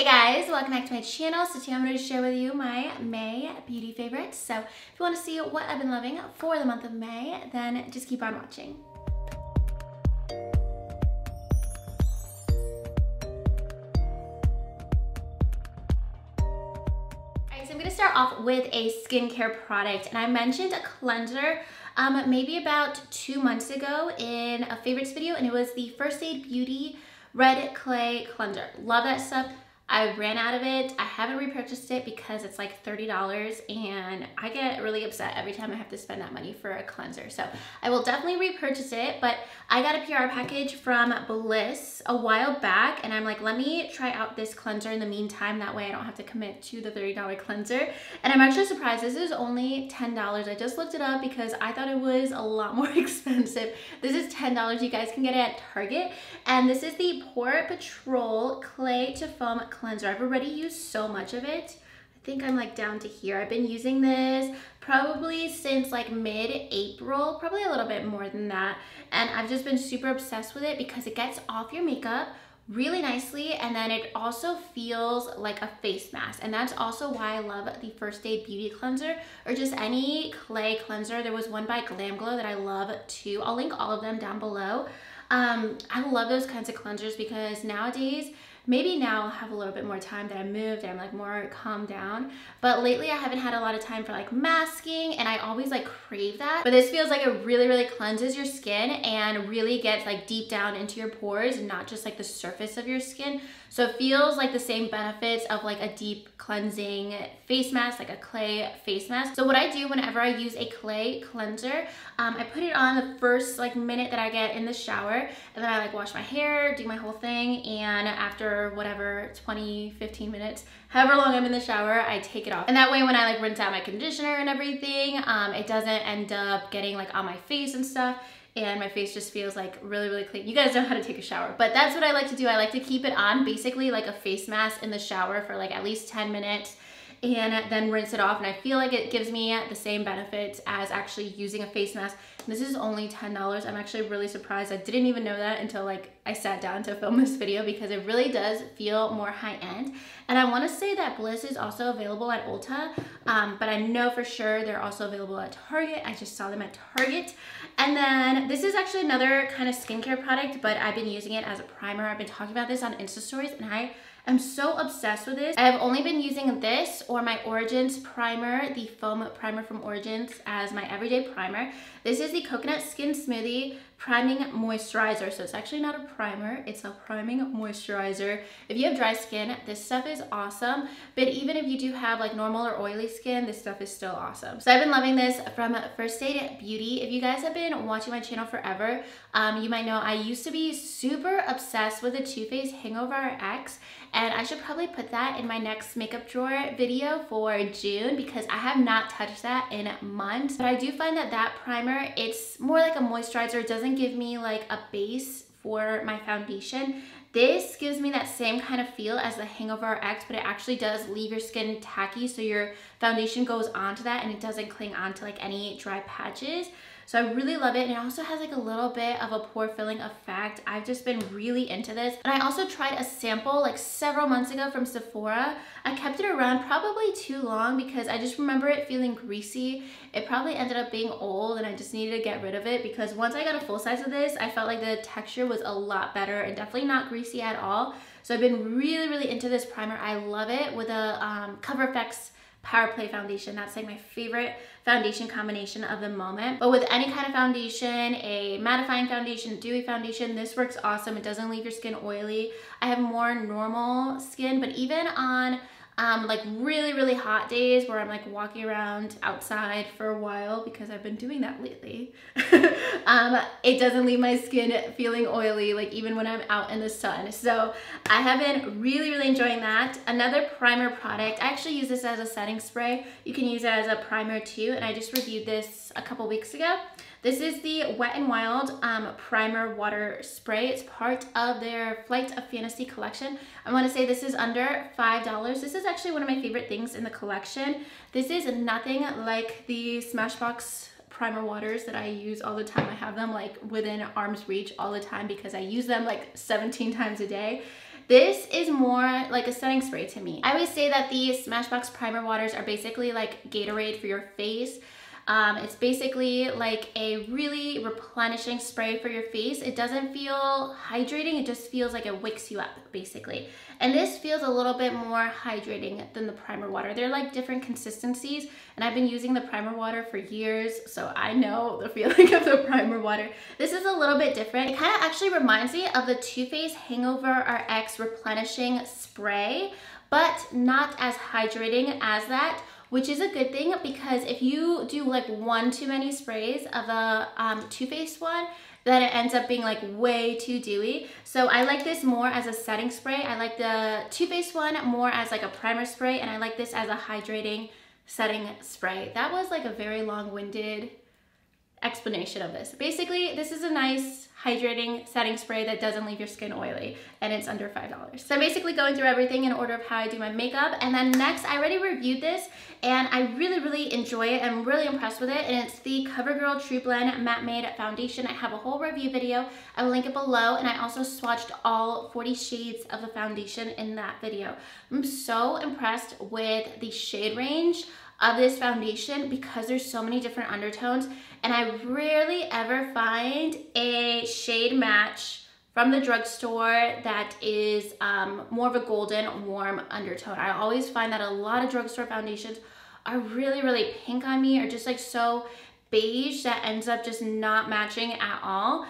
Hey guys, welcome back to my channel. So today I'm going to share with you my May beauty favorites. So if you want to see what I've been loving for the month of May, then just keep on watching. Alright, so I'm going to start off with a skincare product, and I mentioned a cleanser maybe about 2 months ago in a favorites video, and it was the First Aid Beauty Red Clay Cleanser. Love that stuff. I ran out of it. I haven't repurchased it because it's like $30 and I get really upset every time I have to spend that money for a cleanser. So I will definitely repurchase it, but I got a PR package from Bliss a while back and I'm like, let me try out this cleanser in the meantime. That way I don't have to commit to the $30 cleanser. And I'm actually surprised. This is only $10. I just looked it up because I thought it was a lot more expensive. This is $10. You guys can get it at Target. And this is the Pore Patrol Clay to Foam Cleanser. I've already used so much of it. I think I'm like down to here. I've been using this probably since like mid-April, probably a little bit more than that. And I've just been super obsessed with it because it gets off your makeup really nicely, and then it also feels like a face mask. And that's also why I love the First Aid Beauty Cleanser, or just any clay cleanser. There was one by Glam Glow that I love too. I'll link all of them down below. I love those kinds of cleansers because nowadays, maybe now I'll have a little bit more time that I moved and I'm like more calmed down, but lately I haven't had a lot of time for like masking, and I always like crave that. But this feels like it really cleanses your skin and really gets like deep down into your pores and not just like the surface of your skin. So it feels like the same benefits of like a deep cleansing face mask, like a clay face mask. So what I do whenever I use a clay cleanser, I put it on the first like minute that I get in the shower, and then I like wash my hair, do my whole thing, and after whatever 20-15 minutes, however long I'm in the shower, I take it off. And that way when I like rinse out my conditioner and everything, it doesn't end up getting like on my face and stuff, and my face just feels like really clean. You guys know how to take a shower, but that's what I like to do. I like to keep it on basically like a face mask in the shower for like at least 10 minutes and then rinse it off, and I feel like it gives me the same benefits as actually using a face mask. And this is only $10. I'm actually really surprised. I didn't even know that until like I sat down to film this video, because it really does feel more high-end. And I want to say that Bliss is also available at Ulta, but I know for sure they're also available at Target. I just saw them at Target. And then this is actually another kind of skincare product, but I've been using it as a primer. I've been talking about this on Insta stories, and I'm so obsessed with this. I've only been using this or my Origins primer, the foam primer from Origins, as my everyday primer. This is the Coconut Skin Smoothie Priming Moisturizer. So it's actually not a primer, it's a priming moisturizer. If you have dry skin, this stuff is awesome. But even if you do have like normal or oily skin, this stuff is still awesome. So I've been loving this from First Aid Beauty. If you guys have been watching my channel forever, you might know I used to be super obsessed with the Too Faced Hangover X, and I should probably put that in my next makeup drawer video for June because I have not touched that in months. But I do find that that primer, it's more like a moisturizer. It doesn't give me like a base for my foundation. This gives me that same kind of feel as the Hangover X, but it actually does leave your skin tacky, so your foundation goes onto that and it doesn't cling onto like any dry patches. So I really love it, and it also has like a little bit of a pore filling effect. I've just been really into this. And I also tried a sample like several months ago from Sephora. I kept it around probably too long because I just remember it feeling greasy. It probably ended up being old and I just needed to get rid of it, because once I got a full size of this, I felt like the texture was a lot better and definitely not greasy at all. So I've been really into this primer. I love it with a Cover FX Power Play foundation. That's like my favorite foundation combination of the moment. But with any kind of foundation, a mattifying foundation, dewy foundation, this works awesome. It doesn't leave your skin oily. I have more normal skin, but even on like really hot days where I'm like walking around outside for a while, because I've been doing that lately, it doesn't leave my skin feeling oily, like even when I'm out in the sun. So I have been really enjoying that. Another primer product, I actually use this as a setting spray. You can use it as a primer too, and I just reviewed this a couple weeks ago. This is the Wet n Wild Primer Water Spray. It's part of their Flight of Fantasy collection. I want to say this is under $5. This is actually one of my favorite things in the collection. This is nothing like the Smashbox primer waters that I use all the time. I have them like within arm's reach all the time because I use them like 17 times a day. This is more like a setting spray to me. I always say that these Smashbox primer waters are basically like Gatorade for your face. It's basically like a really replenishing spray for your face. It doesn't feel hydrating, it just feels like it wicks you up, basically. And this feels a little bit more hydrating than the primer water. They're like different consistencies, and I've been using the primer water for years, so I know the feeling of the primer water. This is a little bit different. It kind of actually reminds me of the Too Faced Hangover RX Replenishing Spray, but not as hydrating as that, which is a good thing, because if you do like one too many sprays of the Too Faced one, then it ends up being like way too dewy. So I like this more as a setting spray. I like the Too Faced one more as like a primer spray, and I like this as a hydrating setting spray. That was like a very long-winded explanation of this. Basically, this is a nice hydrating setting spray that doesn't leave your skin oily, and it's under $5. So I'm basically going through everything in order of how I do my makeup. And then next, I already reviewed this and I really enjoy it. I'm really impressed with it, and it's the CoverGirl True Blend Matte Made Foundation. I have a whole review video. I will link it below, and I also swatched all 40 shades of the foundation in that video. I'm so impressed with the shade range of this foundation because there's so many different undertones, and I rarely ever find a shade match from the drugstore that is more of a golden warm undertone. I always find that a lot of drugstore foundations are really pink on me, or just like so beige that ends up just not matching at all.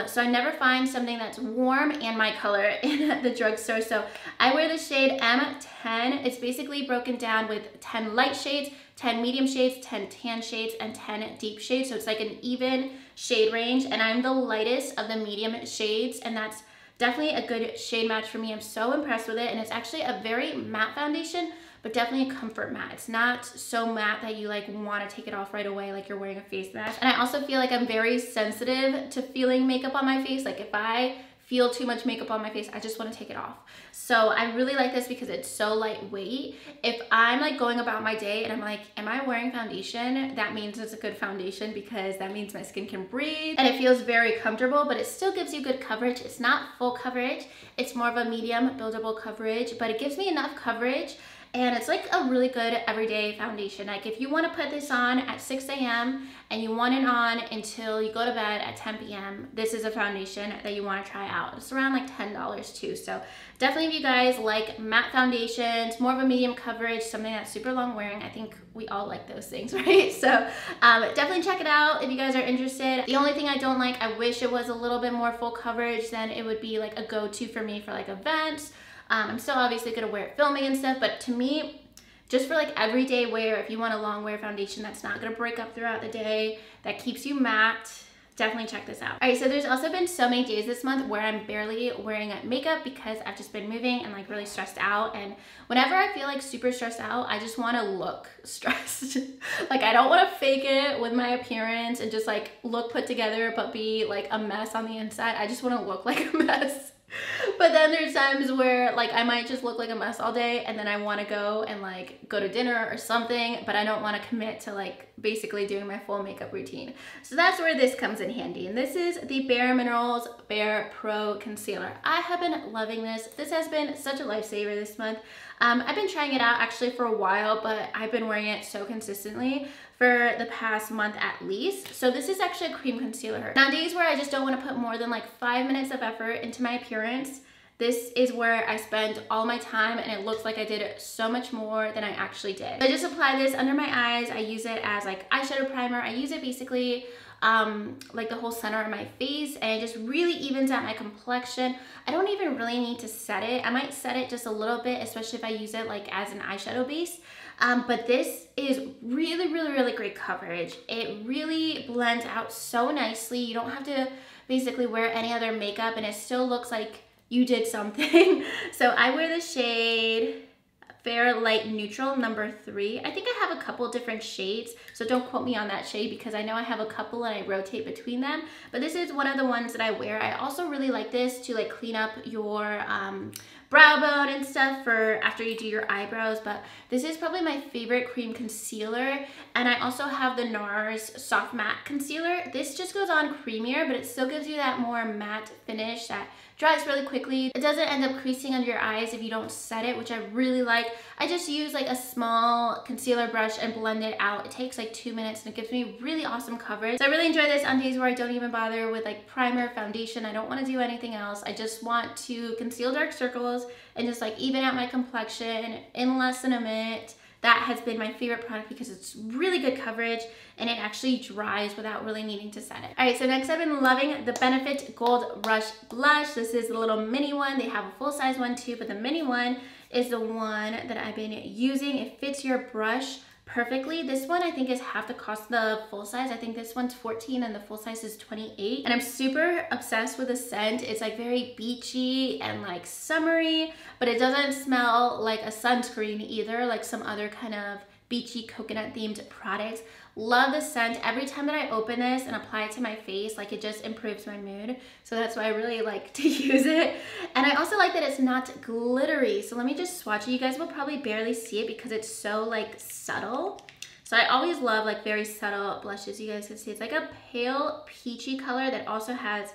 So I never find something that's warm and my color in the drugstore. So I wear the shade M10. It's basically broken down with 10 light shades, 10 medium shades, 10 tan shades, and 10 deep shades. So it's like an even shade range, and I'm the lightest of the medium shades, and that's definitely a good shade match for me. I'm so impressed with it, and it's actually a very matte foundation, but definitely a comfort matte. It's not so matte that you like want to take it off right away like you're wearing a face mask. And I also feel like I'm very sensitive to feeling makeup on my face. Like if I feel too much makeup on my face, I just want to take it off. So I really like this because it's so lightweight. If I'm like going about my day and I'm like, am I wearing foundation? That means it's a good foundation, because that means my skin can breathe and it feels very comfortable, but it still gives you good coverage. It's not full coverage. It's more of a medium buildable coverage, but it gives me enough coverage. And it's like a really good everyday foundation. Like if you want to put this on at 6 a.m. and you want it on until you go to bed at 10 p.m., this is a foundation that you want to try out. It's around like $10 too. So definitely, if you guys like matte foundations, more of a medium coverage, something that's super long wearing, I think we all like those things, right? So definitely check it out if you guys are interested. The only thing I don't like, I wish it was a little bit more full coverage, then it would be like a go-to for me for like events. I'm still obviously gonna wear it filming and stuff, but to me, just for like everyday wear, if you want a long wear foundation that's not gonna break up throughout the day, that keeps you matte, definitely check this out. All right, so there's also been so many days this month where I'm barely wearing makeup because I've just been moving and like really stressed out. And whenever I feel like super stressed out, I just wanna look stressed. Like I don't wanna fake it with my appearance and just like look put together but be like a mess on the inside. I just wanna look like a mess. But then there's times where like I might just look like a mess all day, and then I want to go and like go to dinner or something, but I don't want to commit to like basically doing my full makeup routine. So that's where this comes in handy. And this is the Bare Minerals Bare Pro Concealer. I have been loving this. This has been such a lifesaver this month. I've been trying it out actually for a while, but I've been wearing it so consistently for the past month at least. So this is actually a cream concealer. Now, days where I just don't want to put more than like 5 minutes of effort into my appearance, this is where I spend all my time, and it looks like I did so much more than I actually did. So I just apply this under my eyes. I use it as like eyeshadow primer. I use it basically like the whole center of my face, and it just really evens out my complexion. I don't even really need to set it. I might set it just a little bit, especially if I use it like as an eyeshadow base. But this is really great coverage. It really blends out so nicely. You don't have to basically wear any other makeup, and it still looks like you did something. So I wear the shade Fair Light Neutral number 3. I think I have a couple different shades, so don't quote me on that shade because I know I have a couple and I rotate between them, but this is one of the ones that I wear. I also really like this to like clean up your brow bone and stuff for after you do your eyebrows, but this is probably my favorite cream concealer. And I also have the NARS Soft Matte Concealer. This just goes on creamier, but it still gives you that more matte finish, that dries really quickly. It doesn't end up creasing under your eyes if you don't set it, which I really like. I just use like a small concealer brush and blend it out. It takes like 2 minutes and it gives me really awesome coverage. So I really enjoy this on days where I don't even bother with like primer, foundation. I don't want to do anything else. I just want to conceal dark circles and just like even out my complexion in less than a minute. That has been my favorite product because it's really good coverage and it actually dries without really needing to set it. All right, so next I've been loving the Benefit Gold Rush Blush. This is the little mini one. They have a full-size one too, but the mini one is the one that I've been using. It fits your brush perfectly. This one I think is half the cost of the full size. I think this one's 14 and the full size is 28. And I'm super obsessed with the scent. It's like very beachy and like summery, but it doesn't smell like a sunscreen either, like some other kind of beachy coconut themed products. Love the scent. Every time that I open this and apply it to my face, like it just improves my mood. So that's why I really like to use it. And I also like that it's not glittery. So let me just swatch it. You guys will probably barely see it because it's so like subtle. So I always love like very subtle blushes. You guys can see it's like a pale peachy color that also has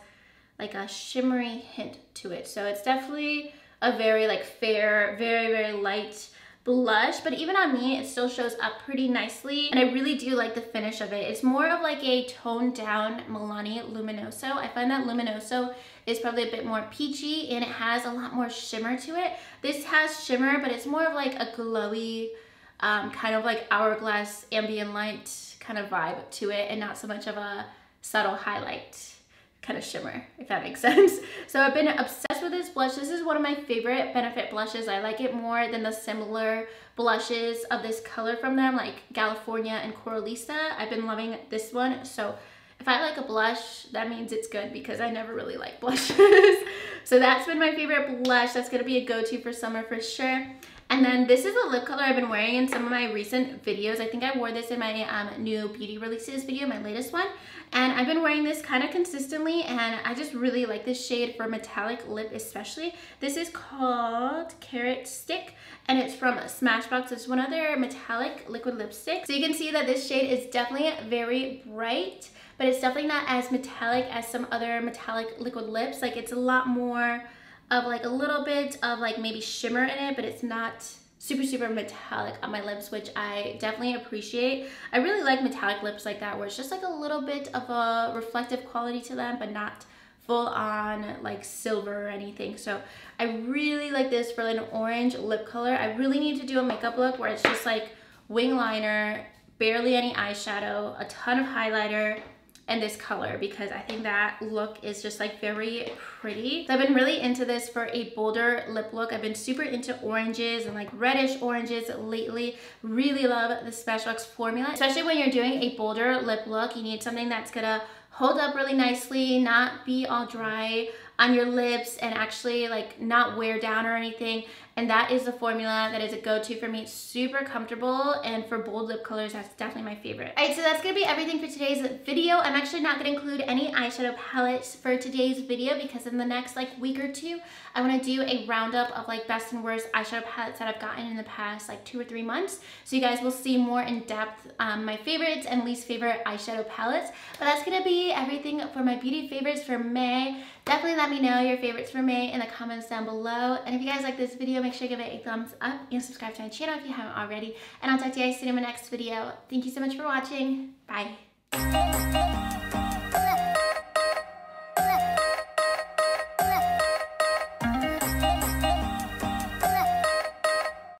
like a shimmery hint to it. So it's definitely a very like fair, very, very light blush, but even on me it still shows up pretty nicely, and I really do like the finish of it. It's more of like a toned down Milani Luminoso. I find that Luminoso is probably a bit more peachy and it has a lot more shimmer to it. This has shimmer, but it's more of like a glowy kind of like hourglass ambient light kind of vibe to it, and not so much of a subtle highlight kind of shimmer, if that makes sense. So I've been obsessed with this blush. This is one of my favorite Benefit blushes. I like it more than the similar blushes of this color from them, like California and Coralista. I've been loving this one. So if I like a blush, that means it's good because I never really like blushes. So that's been my favorite blush. That's gonna be a go-to for summer for sure. And then this is a lip color I've been wearing in some of my recent videos. I think I wore this in my new beauty releases video, my latest one. And I've been wearing this kind of consistently, and I just really like this shade for metallic lip especially. This is called Carrot Stick, and it's from Smashbox. It's one of their metallic liquid lipsticks. So you can see that this shade is definitely very bright, but it's definitely not as metallic as some other metallic liquid lips. Like it's a lot more of like a little bit of like maybe shimmer in it, but it's not super metallic on my lips, which I definitely appreciate. I really like metallic lips like that, where it's just like a little bit of a reflective quality to them, but not full on like silver or anything. So I really like this for an orange lip color. I really need to do a makeup look where it's just like wing liner, barely any eyeshadow, a ton of highlighter, and this color, because I think that look is just like very pretty. So I've been really into this for a bolder lip look. I've been super into oranges and like reddish oranges lately. Really love the Smashbox formula, especially when you're doing a bolder lip look. You need something that's gonna hold up really nicely, not be all dry on your lips, and actually like not wear down or anything. And that is the formula that is a go-to for me. It's super comfortable, and for bold lip colors, that's definitely my favorite. All right, so that's gonna be everything for today's video. I'm actually not gonna include any eyeshadow palettes for today's video because in the next like week or two, I wanna do a roundup of like best and worst eyeshadow palettes that I've gotten in the past like 2 or 3 months. So you guys will see more in depth my favorites and least favorite eyeshadow palettes. But that's gonna be everything for my beauty favorites for May. Definitely let me know your favorites for May in the comments down below. And if you guys like this video, make sure to give it a thumbs up and subscribe to my channel if you haven't already. And I'll talk to you guys soon in my next video. Thank you so much for watching. Bye.